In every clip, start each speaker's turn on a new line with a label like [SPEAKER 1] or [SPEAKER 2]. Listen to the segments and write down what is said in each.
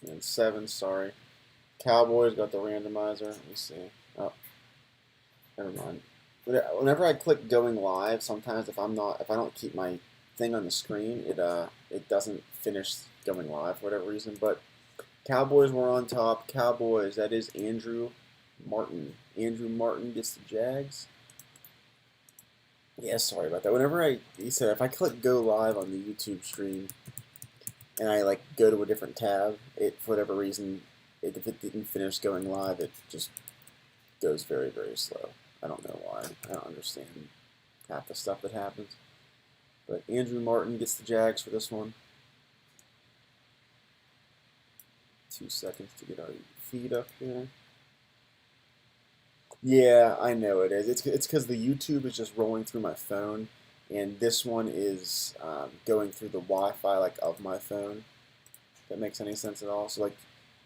[SPEAKER 1] And 7, sorry. Cowboys got the randomizer. Let me see. Oh, never mind. Whenever I click going live, sometimes if I don't keep my thing on the screen, it doesn't finish going live for whatever reason. But Cowboys were on top. Cowboys. That is Andrew Martin. Andrew Martin gets the Jags. Yeah, sorry about that. He said if I click go live on the YouTube stream and I like go to a different tab, it for whatever reason, if it didn't finish going live, it just goes very, very slow. I don't know why. I don't understand half the stuff that happens. But Andrew Martin gets the Jags for this one. 2 seconds to get our feed up here. Yeah, I know it is. It's because the YouTube is just rolling through my phone, and this one is going through the Wi-Fi like of my phone. If that makes any sense at all. So like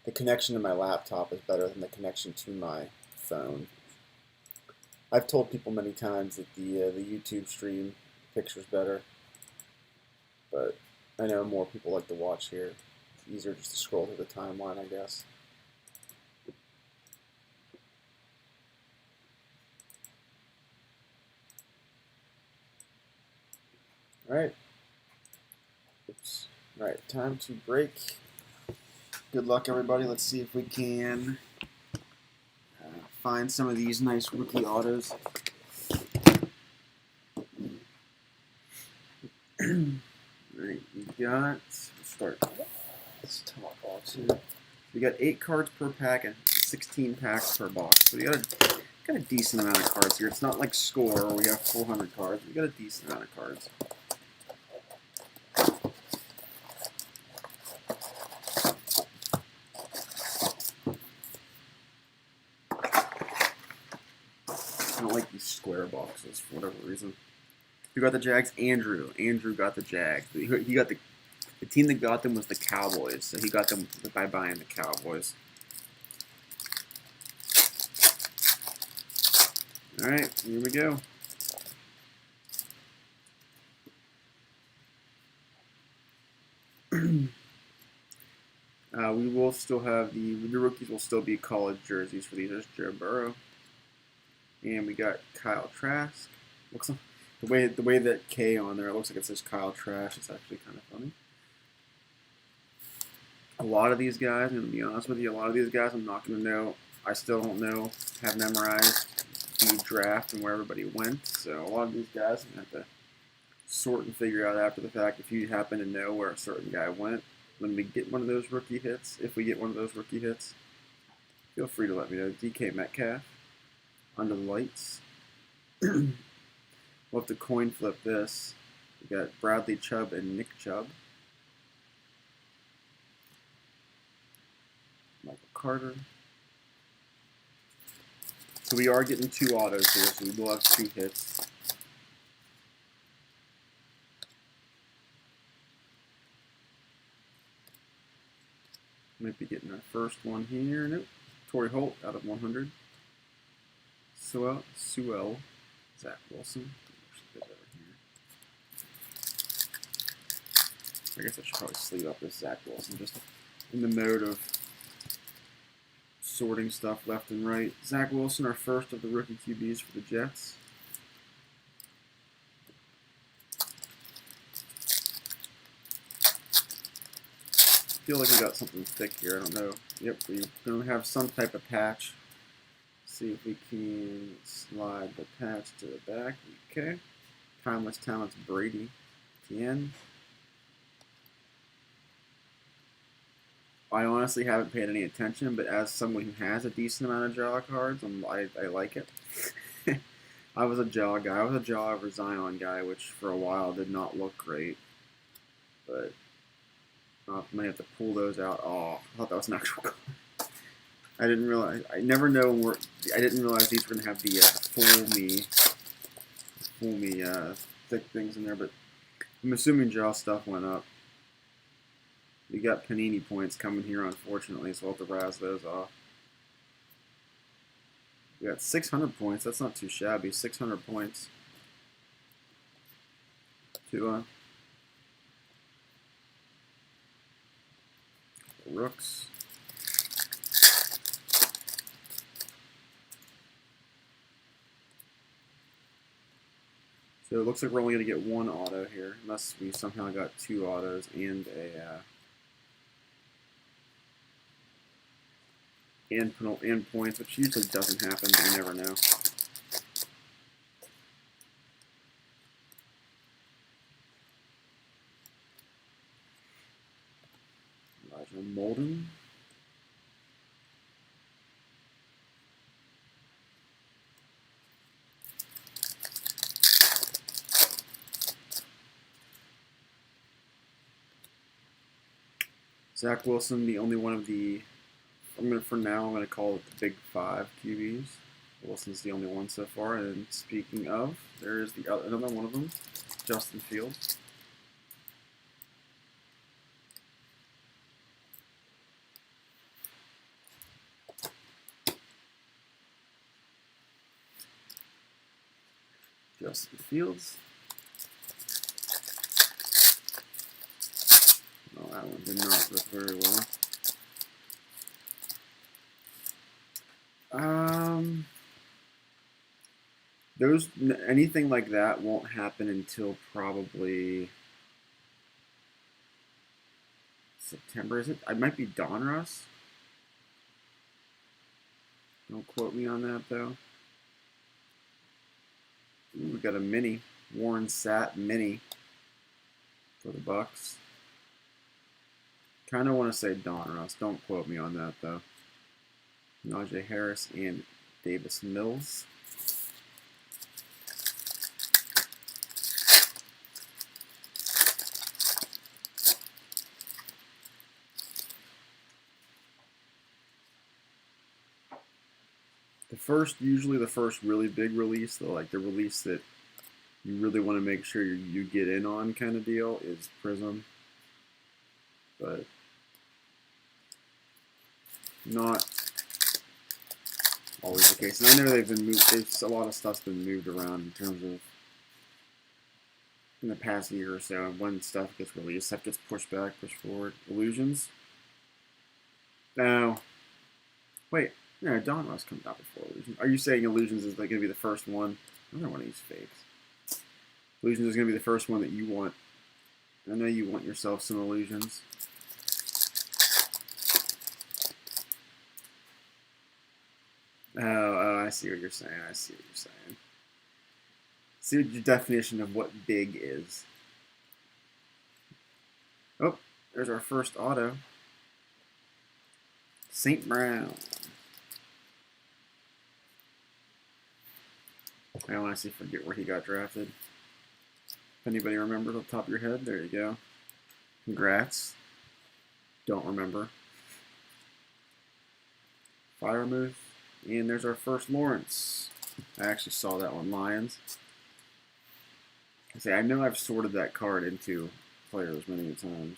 [SPEAKER 1] the connection to my laptop is better than the connection to my phone. I've told people many times that the YouTube stream picture's better, but I know more people like to watch here. It's easier just to scroll through the timeline, I guess. All right. Oops. All right, time to break. Good luck, everybody. Let's see if we can find some of these nice rookie autos. Alright, let's start this top box here. We got 8 cards per pack and 16 packs per box. So we got a decent amount of cards here. It's not like Score where we have 400 cards. We got a decent amount of cards. I don't like these square boxes for whatever reason. Who got the Jags? Andrew. Andrew got the Jags. He got the team that got them was the Cowboys, so he got them by buying the Cowboys. All right, here we go. We will still have the rookies will still be college jerseys for these. There's Joe Burrow, and we got Kyle Trask. Looks like the way that K on there, it looks like it says Kyle Trask. It's actually kind of funny. A lot of these guys, I'm gonna be honest with you, a lot of these guys I'm not gonna know. I still don't know, have memorized the draft and where everybody went. So a lot of these guys I'm gonna have to sort and figure out after the fact. If you happen to know where a certain guy went when we get one of those rookie hits, if we get one of those rookie hits, feel free to let me know. DK Metcalf, under the lights. We'll have to coin flip this. We got Bradley Chubb and Nick Chubb. Michael Carter. So we are getting 2 autos here, so we will have 2 hits. Might be getting our first one here. Nope. Torrey Holt out of 100. Sewell, Zach Wilson. I guess I should probably sleeve up this Zach Wilson just in the mode of sorting stuff left and right. Zach Wilson, our first of the rookie QBs for the Jets. I feel like we got something thick here. I don't know. Yep, we're going to have some type of patch. See if we can slide the patch to the back. Okay. Timeless Talents Brady. Again. I honestly haven't paid any attention, but as someone who has a decent amount of jaw cards, I like it. I was a jaw guy. I was a jaw over Zion guy, which for a while did not look great. But I might have to pull those out. Oh, I thought that was an actual card. I didn't realize. I never know where. I didn't realize these were gonna have the fool me thick things in there. But I'm assuming jaw stuff went up. We got Panini points coming here, unfortunately, so I'll have to razz those off. We got 600 points. That's not too shabby. 600 points. Rooks. So it looks like we're only going to get one auto here, unless we somehow got two autos and and points, which usually doesn't happen, but you never know. Elijah Molden. Zach Wilson, the only one of the, for now, I'm going to call it the Big Five QBs. Wilson's the only one so far. And speaking of, there's another one of them, Justin Fields. Justin Fields. Oh, that one did not look very well. Anything like that won't happen until probably September. Is it? It might be Donruss. Don't quote me on that though. Ooh, we got a mini Warren Sapp mini for the Bucks. Kind of want to say Donruss. Don't quote me on that though. Najee Harris and Davis Mills. Usually the first really big release, though, like the release that you really want to make sure you get in on kind of deal, is Prism. But not always the case. And I know they've been moved. A lot of stuff's been moved around in terms of in the past year or so. And when stuff gets released, stuff gets pushed back, pushed forward. Illusions. No. Wait. No, Donruss comes out before Illusions. Are you saying Illusions is like going to be the first one? I don't want to use fakes. Illusions is going to be the first one that you want. I know you want yourself some Illusions. Oh, I see what you're saying. I see what you're saying. See what your definition of what big is. Oh, there's our first auto. St. Brown. I honestly forget where he got drafted. If anybody remembers off the top of your head, there you go. Congrats. Don't remember. Firemouth. And there's our first Lawrence. I actually saw that one, Lions. I know I've sorted that card into players many times.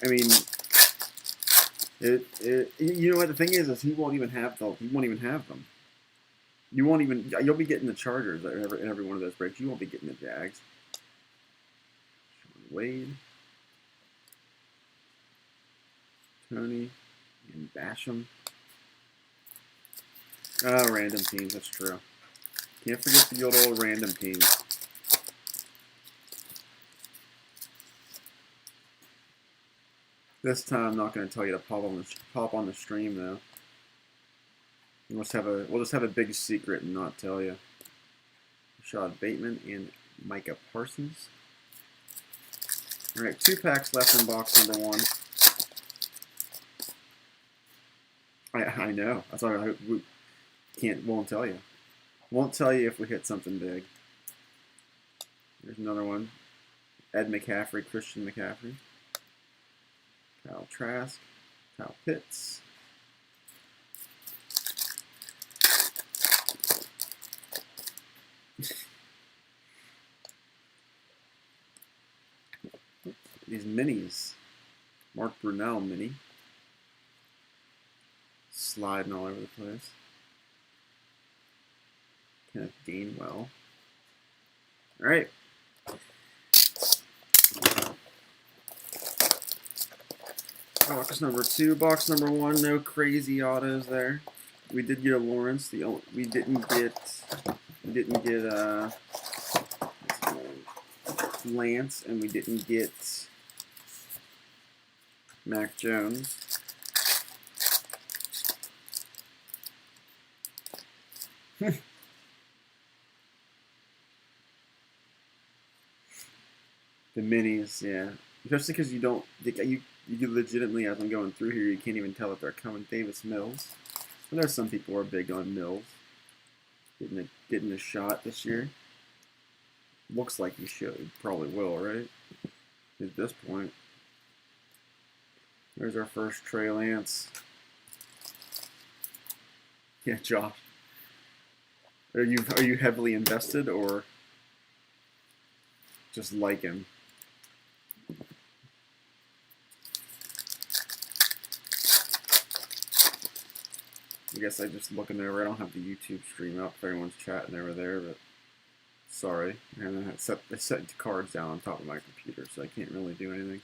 [SPEAKER 1] I mean, you know what the thing is he won't even have them. You'll be getting the Chargers in every one of those breaks. You won't be getting the Jags. Sean Wade, Tony, and Basham. Oh, random teams. That's true. Can't forget the old random teams. This time, I'm not going to tell you to pop on the stream though. We'll just have a big secret and not tell you. Rashad Bateman and Micah Parsons. All right, 2 packs left in box number 1. I know. That's why won't tell you. Won't tell you if we hit something big. There's another one. Ed McCaffrey, Christian McCaffrey. Kyle Trask, Kyle Pitts. These minis. Mark Brunell mini. Sliding all over the place. Kenneth Gainwell. All right. Box number 2. Box number 1. No crazy autos there. We did get a Lawrence. We didn't get Lance, and we didn't get Mac Jones. The minis, yeah. Especially because you legitimately, as I'm going through here, you can't even tell if they're coming. Davis Mills. I know some people are big on Mills. Getting a shot this year. Looks like he should. Probably will, right? At this point. There's our first Trey Lance. Yeah, Josh. Are you heavily invested or just like him? I guess I just looking over. I don't have the YouTube stream up if everyone's chatting over there, but sorry. And I set the cards down on top of my computer, so I can't really do anything.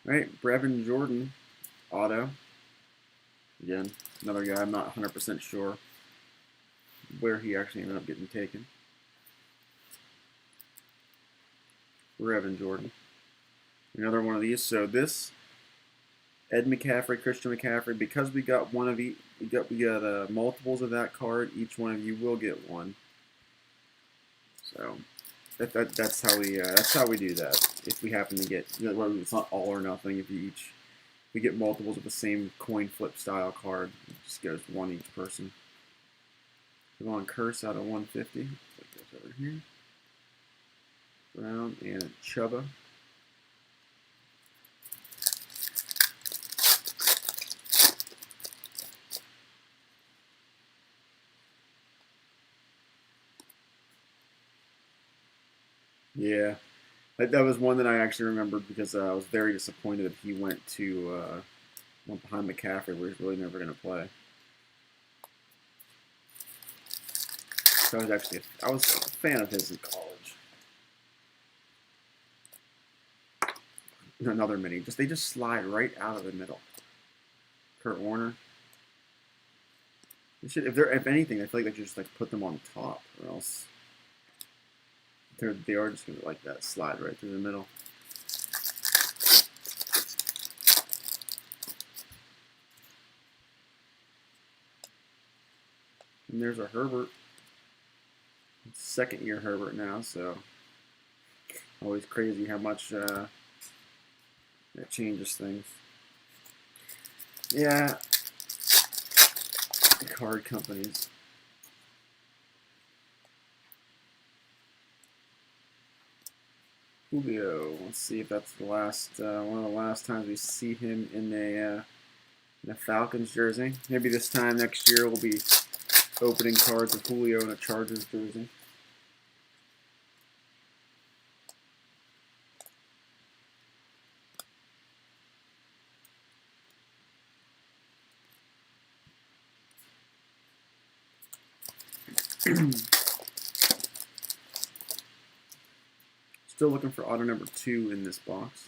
[SPEAKER 1] All right, Brevin Jordan, auto. Again, another guy I'm not 100% sure where he actually ended up getting taken. Brevin Jordan. Another one of these. So this Ed McCaffrey, Christian McCaffrey, because we got one of each, we got multiples of that card. Each one of you will get one. So that's how we do that. If we happen to get, it's not all or nothing. If we get multiples of the same coin flip style card, it just goes one each person. We're on Curse out of 150. Put this over here. Brown and Chuba. Yeah, that was one that I actually remembered because I was very disappointed that he went behind McCaffrey, where he's really never going to play. So I was a fan of his in college. Another mini. They just slide right out of the middle. Kurt Warner. If anything, I feel like they should just put them on top, or else they are just gonna like that slide right through the middle. And there's a Herbert. Second year Herbert now, so always crazy how much that changes things. Yeah, the card companies. Julio. Let's see if that's the last one of the last times we see him in a Falcons jersey. Maybe this time next year we'll be opening cards of Julio in a Chargers jersey. Still looking for auto number 2 in this box.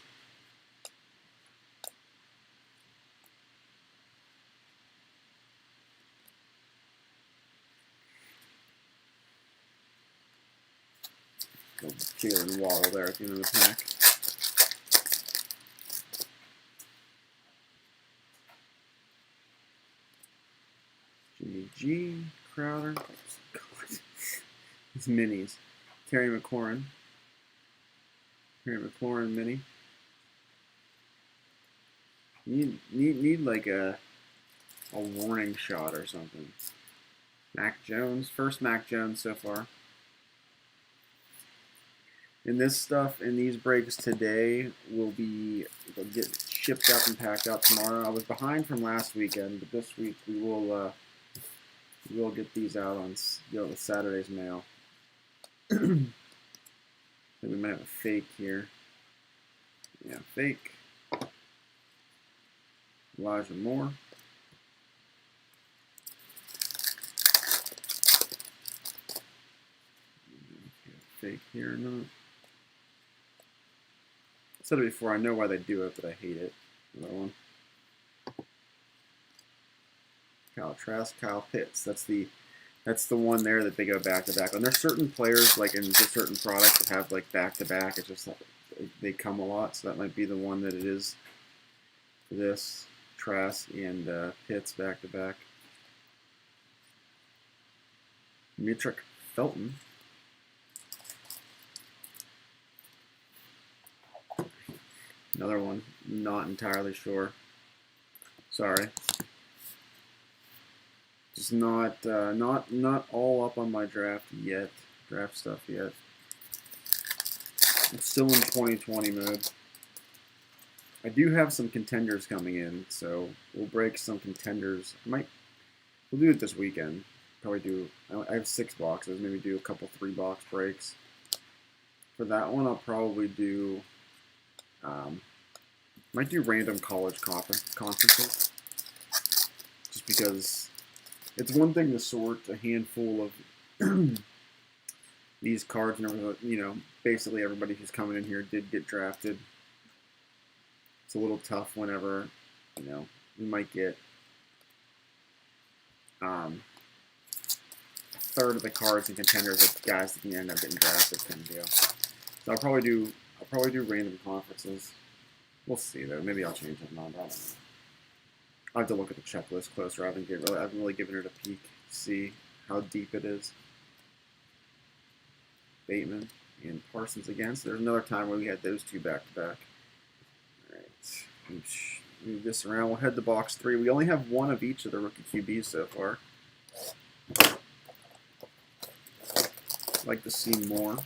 [SPEAKER 1] Jalen Waddle there at the end of the pack. Jimmy G, Crowder. God. These minis. Terry McLaurin. Terry McLaurin mini. Need like a warning shot or something. Mac Jones. First Mac Jones so far. And this stuff in these breaks today will get shipped up and packed out tomorrow. I was behind from last weekend, but this week we will get these out on Saturday's mail. We might have a fake here. Yeah, fake. Elijah Moore. fake here or not. I said it before, I know why they do it, but I hate it. Another one. Kyle Trask, Kyle Pitts. That's the one there that they go back to back. And there's certain players like in certain products that have like back to back. It's just they come a lot, so that might be the one that it is for this. Trask and Pitts back to back. Mitrick Felton. Another one, not entirely sure. Sorry. Just not all up on my draft stuff yet. I'm still in 2020 mode. I do have some contenders coming in, so we'll break some contenders. We'll do it this weekend. Probably do. I have 6 boxes. Maybe do a couple 3-box breaks. For that one, I'll probably do. Might do random college conferences, just because it's one thing to sort a handful of these cards and basically everybody who's coming in here did get drafted. It's a little tough whenever you might get a third of the cards and contenders of guys that can end up getting drafted kind of deal. So I'll probably do random conferences. We'll see though. Maybe I'll change it. No, I don't know. I have to look at the checklist closer. I haven't really given it a peek to see how deep it is. Bateman and Parsons again. So there's another time where we had those two back to back. All right, move this around. We'll head to box 3. We only have one of each of the rookie QBs so far. I'd like to see more.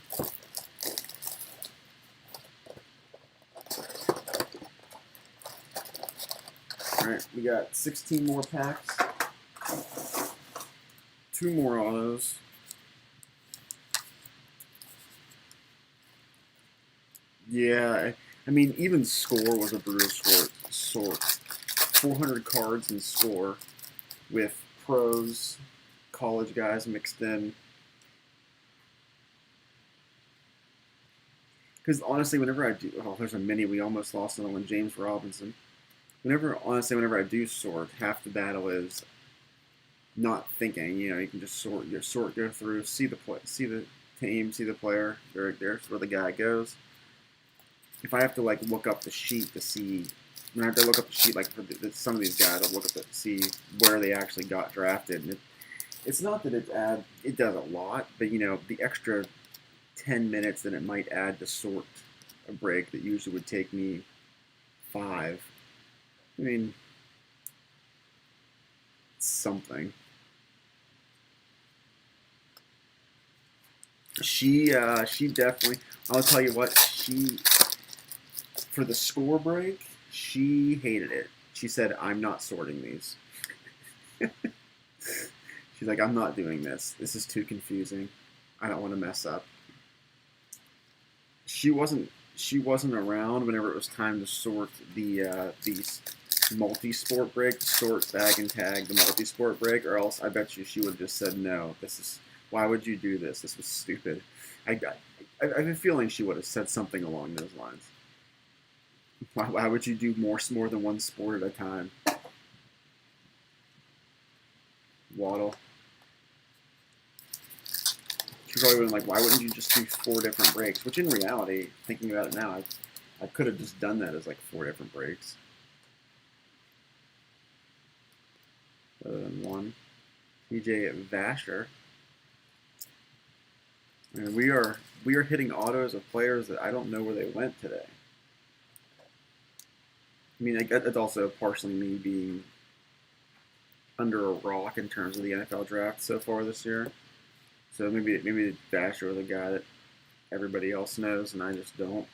[SPEAKER 1] Alright, we got 16 more packs. 2 more autos. Yeah, I mean, even score was a brutal sort. 400 cards in score with pros, college guys mixed in. Because honestly, whenever I do, there's a mini, we almost lost another one, James Robinson. Whenever I do sort, half the battle is not thinking. You can just sort, go through, see the team, see the player. There's where the guy goes. If I have to look up the sheet to see, when I have to look up the sheet for some of these guys, I'll look up to see where they actually got drafted. And it's not that it does a lot, but the extra 10 minutes that it might add to sort a break that usually would take me 5. I mean, it's something. She definitely, I'll tell you what, for the score break, she hated it. She said, I'm not sorting these. She's like, I'm not doing this. This is too confusing. I don't want to mess up. She wasn't around whenever it was time to sort these multi-sport break, sort bag and tag the multi-sport break, or else I bet you she would have just said no. Why would you do this? This was stupid. I have a feeling she would have said something along those lines. Why would you do more than one sport at a time? Waddle. She probably would have been like, why wouldn't you just do 4 different breaks? Which in reality, thinking about it now, I could have just done that as 4 different breaks. Other than one. TJ Vasher. And we are hitting autos of players that I don't know where they went today. I mean, that's also partially me being under a rock in terms of the NFL draft so far this year. So maybe Vasher was a guy that everybody else knows and I just don't.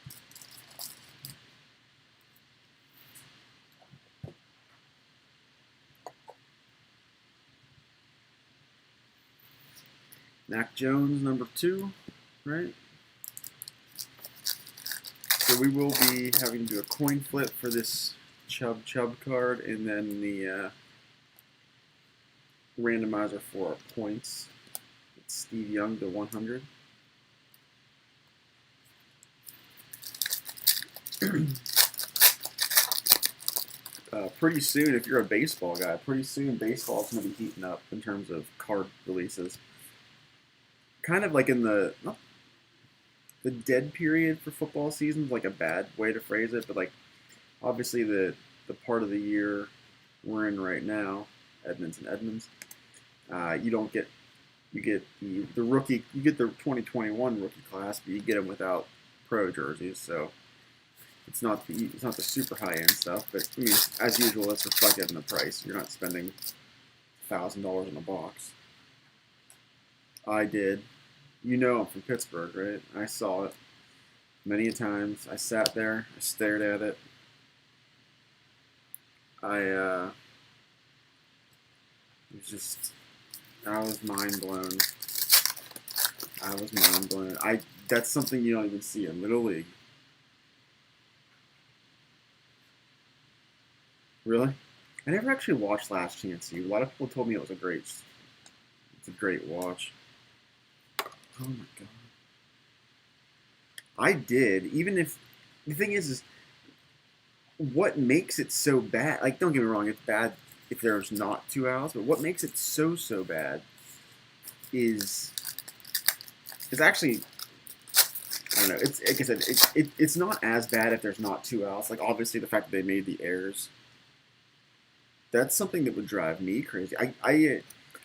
[SPEAKER 1] Mac Jones, number 2, right? So we will be having to do a coin flip for this Chubb card, and then the randomizer for our points. It's Steve Young to 100. Pretty soon, if you're a baseball guy, pretty soon baseball's going to be heating up in terms of card releases. Kind of like in the dead period for football season, like a bad way to phrase it, but like obviously the part of the year we're in right now, Edmonds, you get the rookie, you get the 2021 rookie class, but you get them without pro jerseys, so it's not the super high end stuff. But I mean, as usual, it's reflected in the price. You're not spending $1,000 in a box. I did. You know I'm from Pittsburgh, right? I saw it many a times. I sat there, I stared at it. I was mind blown. I was mind blown. That's something you don't even see in Little League. Really? I never actually watched Last Chance U. A lot of people told me it was it's a great watch. Oh my god. I did. Even if the thing is what makes it so bad? Like, don't get me wrong, it's bad if there's not 2 outs, but what makes it so bad is actually, I don't know. It's like I said, it's not as bad if there's not 2 outs. Like, obviously the fact that they made the errors, that's something that would drive me crazy.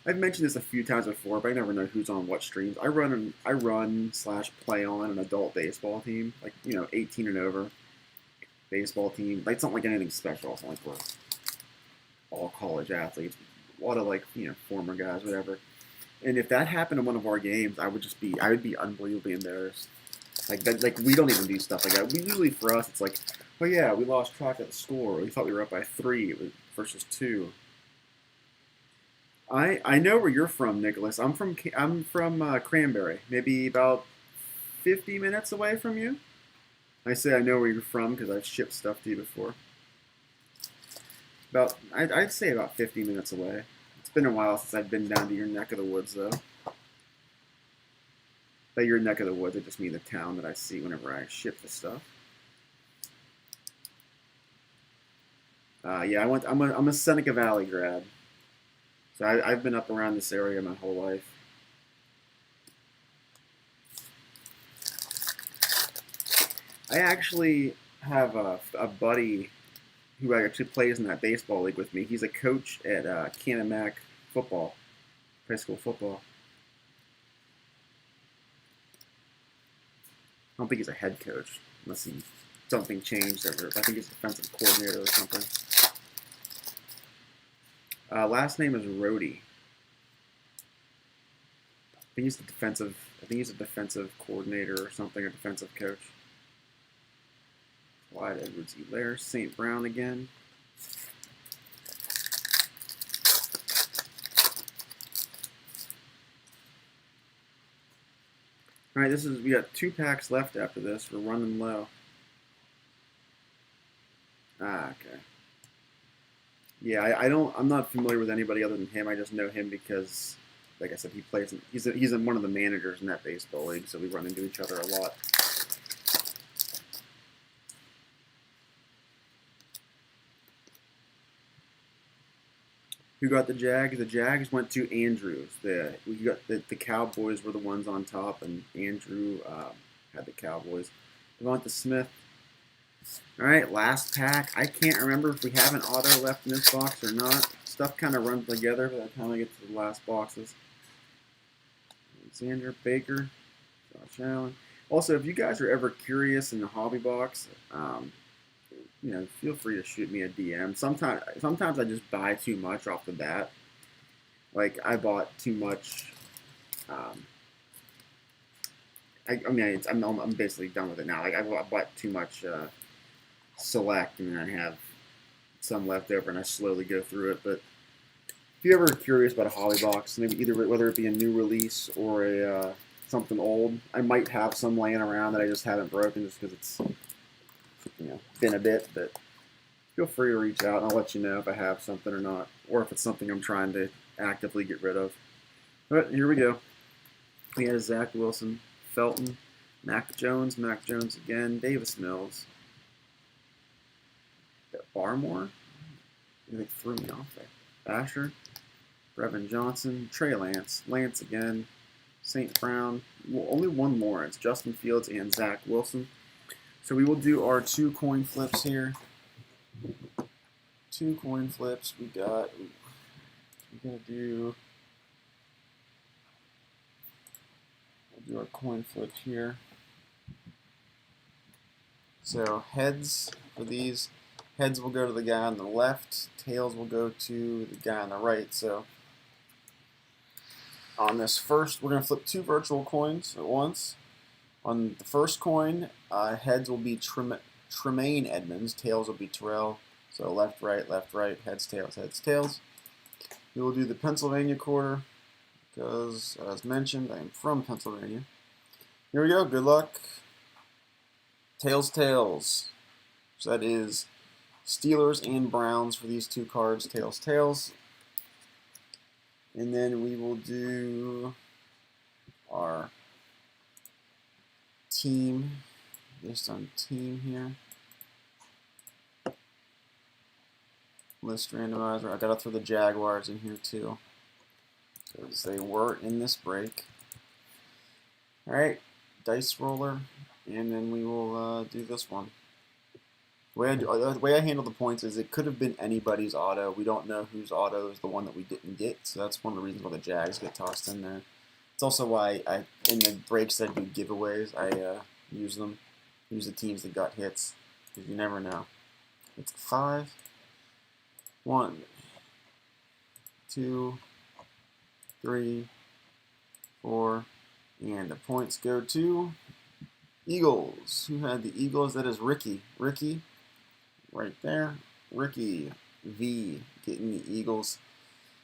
[SPEAKER 1] I've mentioned this a few times before, but I never know who's on what streams. I run/play on an adult baseball team, like 18 and over baseball team. Like, it's not like anything special. It's not like we're all college athletes. A lot of former guys, whatever. And if that happened in one of our games, I would be unbelievably embarrassed. Like that, like we don't even do stuff like that. We usually, for us, it's like, oh yeah, we lost track of the score. We thought we were up by 3 versus 2. I know where you're from, Nicholas. I'm from Cranberry, maybe about 50 minutes away from you. I say I know where you're from because I've shipped stuff to you before. I'd say about 50 minutes away. It's been a while since I've been down to your neck of the woods, though. By your neck of the woods, I just mean the town that I see whenever I ship the stuff. Yeah, I'm a Seneca Valley grad, so I've been up around this area my whole life. I actually have a buddy who actually plays in that baseball league with me. He's a coach at Canamac football, high school football. I don't think he's a head coach, unless something changed over. I think he's a defensive coordinator or something. Last name is Rhodey. I think he's a defensive coordinator or something, or defensive coach. Clyde Edwards-Helaire, St. Brown again. All right, we got 2 packs left after this. We're running low. Okay. Yeah, I'm not familiar with anybody other than him. I just know him because, like I said, he's one of the managers in that baseball league, so we run into each other a lot. Who got the Jags? The Jags went to Andrews. The Cowboys were the ones on top, and Andrew had the Cowboys. Devonta Smith. All right, last pack. I can't remember if we have an auto left in this box or not. Stuff kind of runs together by the time I get to the last boxes. Alexander Baker, Josh Allen. Also, if you guys are ever curious in the hobby box, feel free to shoot me a DM. Sometimes I just buy too much off the bat. Like, I bought too much. I'm basically done with it now. Like, I bought too much Select, and then I have some left over, and I slowly go through it. But if you're ever curious about a hobby box, maybe whether it be a new release or a something old, I might have some laying around that I just haven't broken just because it's been a bit, but feel free to reach out and I'll let you know if I have something or not, or if it's something I'm trying to actively get rid of. But here we go. We had Zach Wilson, Felton, Mac Jones again, Davis Mills, Barmore. They threw me off there. Basher. Brevin Johnson. Trey Lance. Lance again. St. Brown. Well, only one more. It's Justin Fields and Zach Wilson. So we will do our 2 coin flips here. 2 coin flips. We're gonna do. We'll do our coin flip here. So heads for these. Heads will go to the guy on the left. Tails will go to the guy on the right. So on this first, we're going to flip 2 virtual coins at once. On the first coin, heads will be Tremaine Edmonds. Tails will be Terrell. So left, right, heads, tails, heads, tails. We will do the Pennsylvania quarter because, as mentioned, I am from Pennsylvania. Here we go. Good luck. Tails, tails. So that is Steelers and Browns for these 2 cards. Tails, tails. And then we will do our team based on team here. List randomizer. I gotta throw the Jaguars in here too, because they were in this break. Alright, dice roller, and then we will do this one. The way I handle the points is it could have been anybody's auto. We don't know whose auto is the one that we didn't get, so that's one of the reasons why the Jags get tossed in there. It's also why in the breaks that I do giveaways, I use the teams that got hits, because you never know. It's 5. 1, 2, 3, 4, and the points go to Eagles. Who had the Eagles? That is Ricky. Ricky, right there. Ricky V getting the Eagles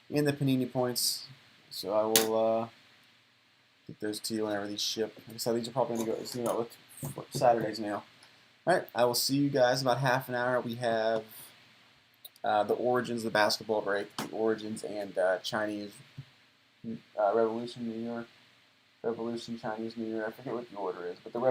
[SPEAKER 1] and the Panini points. So I will get those to you whenever these ship. Like I said, these are probably going to go with Saturday's mail. All right, I will see you guys in about half an hour. We have the Origins, the basketball break, the Origins, and Chinese Revolution New Year. Revolution, Chinese New Year. I forget what the order is, but the